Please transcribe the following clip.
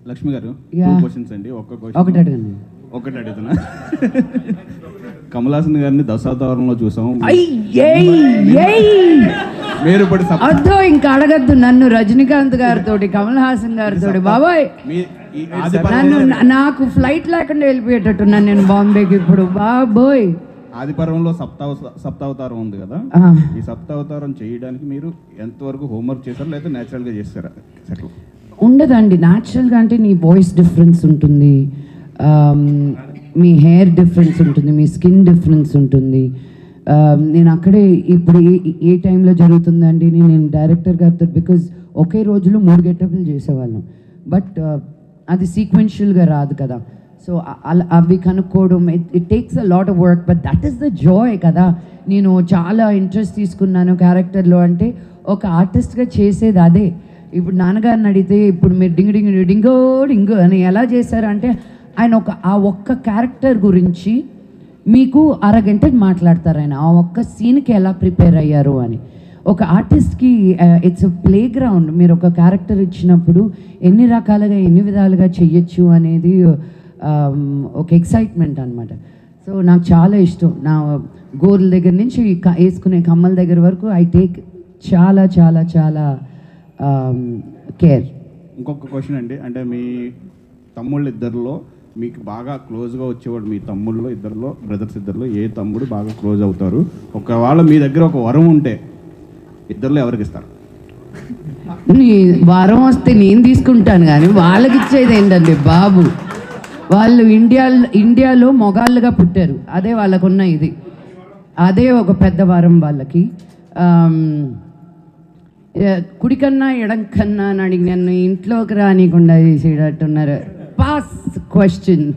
లక్ష్మి గారు క్వశ్చన్స్ అండి. ఒకటి అడగండి. ఒకటి అడుగుతున్నా. కమల్ హాసన్ గారిని దశావతారంలో చూసాం. మీరు ఇప్పుడు అద్దో ఇంకా అడగద్దు నన్ను రజనీకాంత్ గారితో కమల్ హాసన్ గారితో బాబాయ్ నన్ను నాకు ఫ్లైట్ లేకుండా వెళ్ళిపోయేటట్టు నేను బాంబేకి ఇప్పుడు బాబోయ్. ఆదిపర్వంలో సప్తావతారం ఉంది కదా, ఈ సప్తావతారం చేయడానికి మీరు ఎంతవరకు హోంవర్క్ చేశారు లేదా న్యాచురల్గా చేస్తారా? ఉండదండి, న్యాచురల్గా అంటే నీ వాయిస్ డిఫరెన్స్ ఉంటుంది, మీ హెయిర్ డిఫరెన్స్ ఉంటుంది, మీ స్కిన్ డిఫరెన్స్ ఉంటుంది. నేను అక్కడే ఇప్పుడు ఏ టైంలో జరుగుతుందండి నేను డైరెక్టర్ గారితో బికాజ్ ఒకే రోజులో 3 గెటప్లు చేసేవాళ్ళం, బట్ అది సీక్వెన్షియల్గా రాదు కదా. సో అవి కనుక్కోవడం it takes a lot of work, but that is the Joy కదా. నేను చాలా ఇంట్రెస్ట్ తీసుకున్నాను క్యారెక్టర్లో అంటే ఒక ఆర్టిస్ట్గా చేసేది అదే. ఇప్పుడు నాన్నగారిని అడిగితే ఇప్పుడు మీరు డింగు డింగు డింగో డింగు అని ఎలా చేశారంటే ఆయన ఆ ఒక్క క్యారెక్టర్ గురించి మీకు అరగంట మాట్లాడతారు. ఆయన ఆ ఒక్క సీన్కి ఎలా ప్రిపేర్ అయ్యారు అని. ఒక ఆర్టిస్ట్కి ఇట్స్ అ ప్లే గ్రౌండ్. మీరు ఒక క్యారెక్టర్ ఇచ్చినప్పుడు ఎన్ని రకాలుగా ఎన్ని విధాలుగా చెయ్యొచ్చు అనేది ఒక ఎక్సైట్మెంట్ అనమాట. సో నాకు చాలా ఇష్టం. నా గోర్ల దగ్గర నుంచి వేసుకునే కమ్మల దగ్గర వరకు ఐ టేక్ చాలా చాలా చాలా కేర్. ఇంకొక క్వశ్చన్ అండి, అంటే మీ తమ్ముళ్ళు ఇద్దరిలో మీకు బాగా క్లోజ్గా వచ్చేవాడు మీ తమ్ముళ్ళు ఇద్దరిలో, బ్రదర్స్ ఇద్దరిలో ఏ తమ్ముడు బాగా క్లోజ్ అవుతారు? ఒకవేళ మీ దగ్గర ఒక వరం ఉంటే ఇద్దరిలో ఎవరికి ఇస్తారు? వరం వస్తే నేను తీసుకుంటాను కానీ వాళ్ళకి ఇచ్చేది ఏంటండి బాబు. వాళ్ళు ఇండియాలో మొగాళ్ళుగా పుట్టారు, అదే వాళ్ళకున్న ఇది, అదే ఒక పెద్ద వరం వాళ్ళకి. కుడికన్నా ఎడంకన్నా అని అడిగి నన్ను ఇంట్లోకి రానికుండా చేసేటట్టున్నారు. Pass question.